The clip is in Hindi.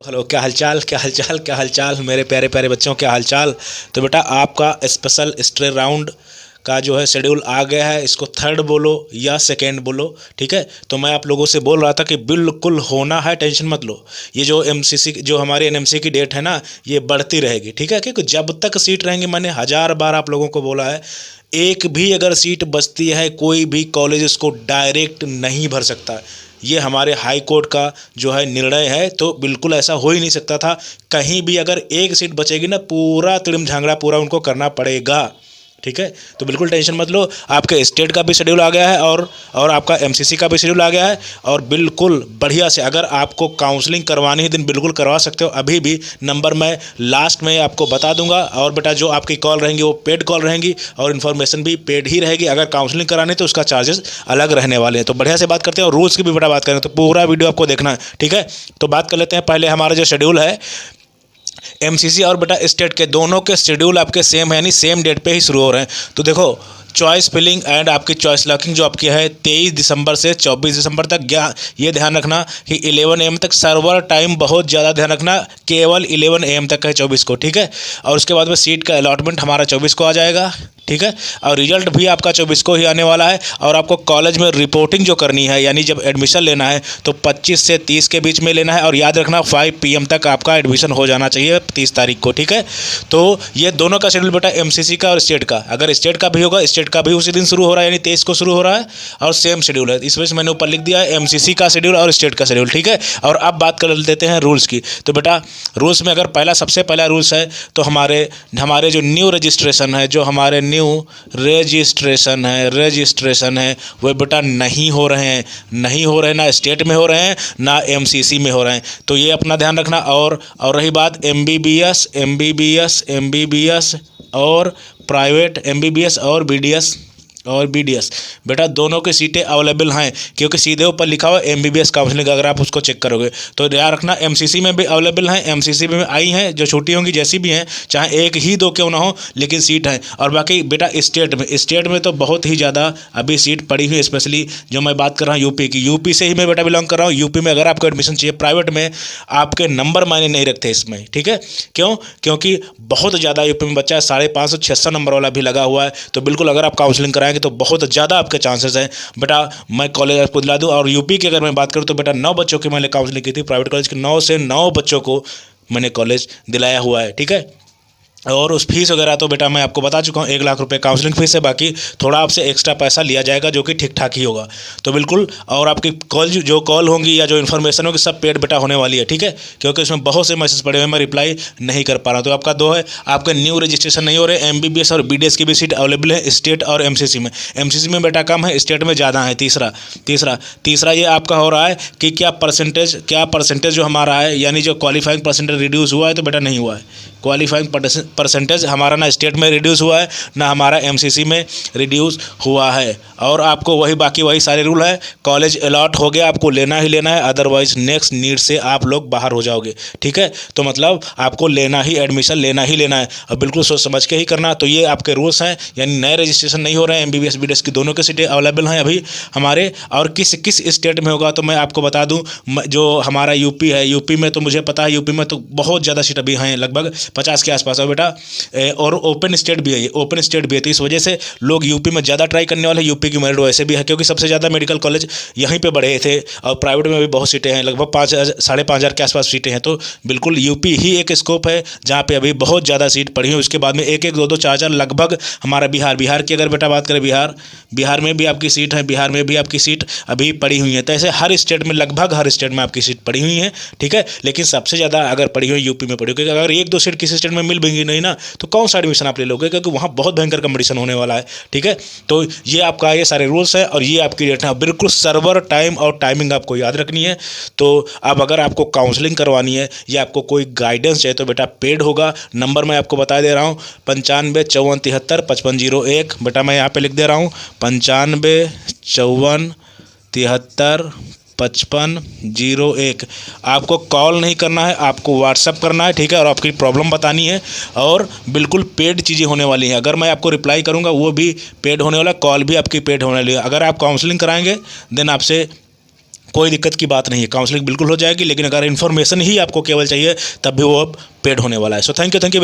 हेलो, क्या हालचाल, क्या हालचाल, क्या हालचाल मेरे प्यारे प्यारे बच्चों, क्या हालचाल। तो बेटा आपका स्पेशल स्ट्रे राउंड का जो है शेड्यूल आ गया है। इसको थर्ड बोलो या सेकेंड बोलो, ठीक है। तो मैं आप लोगों से बोल रहा था कि बिल्कुल होना है, टेंशन मत लो। ये जो एमसीसी जो हमारी एनएमसी की डेट है ना, ये बढ़ती रहेगी, ठीक है। क्योंकि जब तक सीट रहेंगी, मैंने हजार बार आप लोगों को बोला है, एक भी अगर सीट बचती है कोई भी कॉलेज इसको डायरेक्ट नहीं भर सकता। ये हमारे हाई कोर्ट का जो है निर्णय है, तो बिल्कुल ऐसा हो ही नहीं सकता था। कहीं भी अगर एक सीट बचेगी ना, पूरा तिड़म झांगड़ा पूरा उनको करना पड़ेगा, ठीक है। तो बिल्कुल टेंशन मत लो। आपके स्टेट का भी शेड्यूल आ गया है और आपका एमसीसी का भी शेड्यूल आ गया है। और बिल्कुल बढ़िया से अगर आपको काउंसलिंग करवानी है दिन बिल्कुल करवा सकते हो। अभी भी नंबर मैं लास्ट में आपको बता दूंगा। और बेटा जो आपकी कॉल रहेंगी वो पेड कॉल रहेंगी और इन्फॉर्मेशन भी पेड ही रहेगी। अगर काउंसलिंग करानी है तो उसका चार्जेस अलग रहने वाले हैं। तो बढ़िया से बात करते हैं और रूल्स की भी बेटा बात करें, तो पूरा वीडियो आपको देखना है, ठीक है। तो बात कर लेते हैं पहले हमारा जो शेड्यूल है। एमसीसी और बेटा स्टेट के दोनों के शेड्यूल आपके सेम है, यानी सेम डेट पे ही शुरू हो रहे हैं। तो देखो, चॉइस फिलिंग एंड आपकी चॉइस लॉकिंग जो आपकी है 23 दिसंबर से 24 दिसंबर तक। ये ध्यान रखना कि 11 AM तक सर्वर टाइम, बहुत ज़्यादा ध्यान रखना, केवल 11 AM तक है 24 को, ठीक है। और उसके बाद में सीट का अलॉटमेंट हमारा 24 को आ जाएगा, ठीक है। और रिजल्ट भी आपका 24 को ही आने वाला है। और आपको कॉलेज में रिपोर्टिंग जो करनी है, यानी जब एडमिशन लेना है तो 25 से 30 के बीच में लेना है। और याद रखना 5 PM तक आपका एडमिशन हो जाना चाहिए 30 तारीख को, ठीक है। तो ये दोनों का शेड्यूल बेटा एमसीसी का और स्टेट का, अगर स्टेट का भी होगा, स्टेट का भी उसी दिन शुरू हो रहा है, यानी 23 को शुरू हो रहा है और सेम शेड्यूल है। इस वजह से मैंने ऊपर लिख दिया है एमसीसी का शेड्यूल और स्टेट का शेड्यूल, ठीक है। और अब बात कर लेते हैं रूल्स की। तो बेटा रूल्स में अगर सबसे पहला रूल्स है तो हमारे जो न्यू रजिस्ट्रेशन है, जो हमारे न्यू रजिस्ट्रेशन है वो बेटा नहीं हो रहे हैं, ना स्टेट में हो रहे हैं ना एमसीसी में हो रहे हैं। तो ये अपना ध्यान रखना। और रही बात एमबीबीएस और प्राइवेट, एमबीबीएस और बीडीएस बेटा दोनों की सीटें अवेलेबल हैं, क्योंकि सीधे ऊपर लिखा हुआ एमबीबीएस काउंसलिंग, अगर आप उसको चेक करोगे तो ध्यान रखना। एमसीसी में भी अवेलेबल हैं, एमसीसी में आई हैं, जो छोटी होंगी जैसी भी हैं, चाहे एक ही दो क्यों ना हो, लेकिन सीट है। और बाकी बेटा स्टेट में तो बहुत ही ज़्यादा अभी सीट पड़ी हुई है। स्पेशली जो मैं बात कर रहा हूँ यूपी की, यूपी से ही मैं बेटा बिलोंग कर रहा हूँ। यूपी में अगर आपको एडमिशन चाहिए प्राइवेट में, आपके नंबर मायने नहीं रखते इसमें, ठीक है। क्योंकि बहुत ज़्यादा यूपी में बच्चा है, 550-600 नंबर वाला भी लगा हुआ है। तो बिल्कुल अगर आप काउंसलिंग कराएंगे तो बहुत ज़्यादा आपके चांसेस हैं बेटा। मैं कॉलेज आपको दिला दूँ। और यूपी की अगर मैं बात करूँ तो बेटा 9 बच्चों की मैंने काउंसलिंग की थी, प्राइवेट कॉलेज के 9 से 9 बच्चों को मैंने कॉलेज दिलाया हुआ है, ठीक है। और उस फीस वगैरह तो बेटा मैं आपको बता चुका हूँ, 1 लाख रुपए काउंसलिंग फीस है। बाकी थोड़ा आपसे एक्स्ट्रा पैसा लिया जाएगा जो कि ठीक ठाक ही होगा। तो बिल्कुल, और आपकी कॉल होंगी या जो इन्फॉर्मेशन होगी सब पेड बेटा होने वाली है, ठीक है। क्योंकि उसमें बहुत से मैसेज पड़े हुए हैं, मैं रिप्लाई नहीं कर पा रहा हूँ। तो आपका 2 है, आपके न्यू रजिस्ट्रेशन नहीं हो रहे। एमबीबीएस और बीडीएस की भी सीट अवेलेबल है स्टेट और एमसीसी में। एमसीसी में बेटा कम है, स्टेट में ज़्यादा है। तीसरा ये आपका हो रहा है कि क्या परसेंटेज जो हमारा है, यानी जो क्वालिफाइंग परसेंटेज रिड्यूस हुआ है तो बेटा नहीं हुआ है। क्वालिफाइंग परसेंटेज हमारा ना स्टेट में रिड्यूस हुआ है ना हमारा एमसीसी में रिड्यूस हुआ है। और आपको वही सारे रूल है। कॉलेज अलॉट हो गया, आपको लेना ही लेना है, अदरवाइज नेक्स्ट नीड से आप लोग बाहर हो जाओगे, ठीक है। तो मतलब आपको एडमिशन लेना ही लेना है और बिल्कुल सोच समझ के ही करना। तो ये आपके रूल्स हैं, यानी नए रजिस्ट्रेशन नहीं हो रहे हैं। एमबीबीएस बीडीएस की दोनों की सीटें अवेलेबल हैं अभी हमारे। और किस स्टेट में होगा तो मैं आपको बता दूं, जो हमारा यूपी है, यूपी में तो मुझे पता है, यूपी में तो बहुत ज़्यादा सीट अभी हैं, लगभग 50 के आसपास है बेटा। और ओपन स्टेट भी है, ये ओपन स्टेट भी है। तो इस वजह से लोग यूपी में ज़्यादा ट्राई करने वाले हैं। यूपी की मेरिट वैसे भी है, क्योंकि सबसे ज़्यादा मेडिकल कॉलेज यहीं पे बढ़े थे। और प्राइवेट में भी बहुत सीटें हैं, लगभग 5,000-5,500 के आसपास सीटें हैं। तो बिल्कुल यूपी ही एक स्कोप है जहाँ पे अभी बहुत ज़्यादा सीट पड़ी है। उसके बाद में 1-1, 2-2, 4-4 लगभग हमारा बिहार की अगर बेटा बात करें, बिहार में भी आपकी सीट है, बिहार में भी आपकी सीट अभी पड़ी हुई है। तो ऐसे हर स्टेट में, लगभग हर स्टेट में आपकी सीट पड़ी हुई है, ठीक है। लेकिन सबसे ज़्यादा अगर पड़ी हुई यूपी में पड़ी हुई, क्योंकि अगर 1-2 सीट किसी स्टेट में मिल भी नहीं ना, तो कौन सा एडमिशन आप ले लोगे, क्योंकि वहाँ बहुत भयंकर कंपटीशन होने वाला है, ठीक है। तो ये आपका ये सारे रूल्स है और ये आपकी डेट है। बिल्कुल सर्वर टाइम और टाइमिंग आपको याद रखनी है। तो अब अगर आपको काउंसलिंग करवानी है या आपको कोई गाइडेंस चाहिए तो बेटा पेड होगा। नंबर मैं आपको बता दे रहा हूँ, 9554735501। बेटा मैं यहाँ पे लिख दे रहा हूँ, 9554735501। आपको कॉल नहीं करना है, आपको व्हाट्सअप करना है, ठीक है। और आपकी प्रॉब्लम बतानी है और बिल्कुल पेड चीज़ें होने वाली हैं। अगर मैं आपको रिप्लाई करूंगा वो भी पेड होने वाला, कॉल भी आपकी पेड होने वाली है। अगर आप काउंसलिंग कराएंगे देन आपसे कोई दिक्कत की बात नहीं है, काउंसलिंग बिल्कुल हो जाएगी। लेकिन अगर इन्फॉर्मेशन ही आपको केवल चाहिए तब भी वो अब पेड होने वाला है। So thank you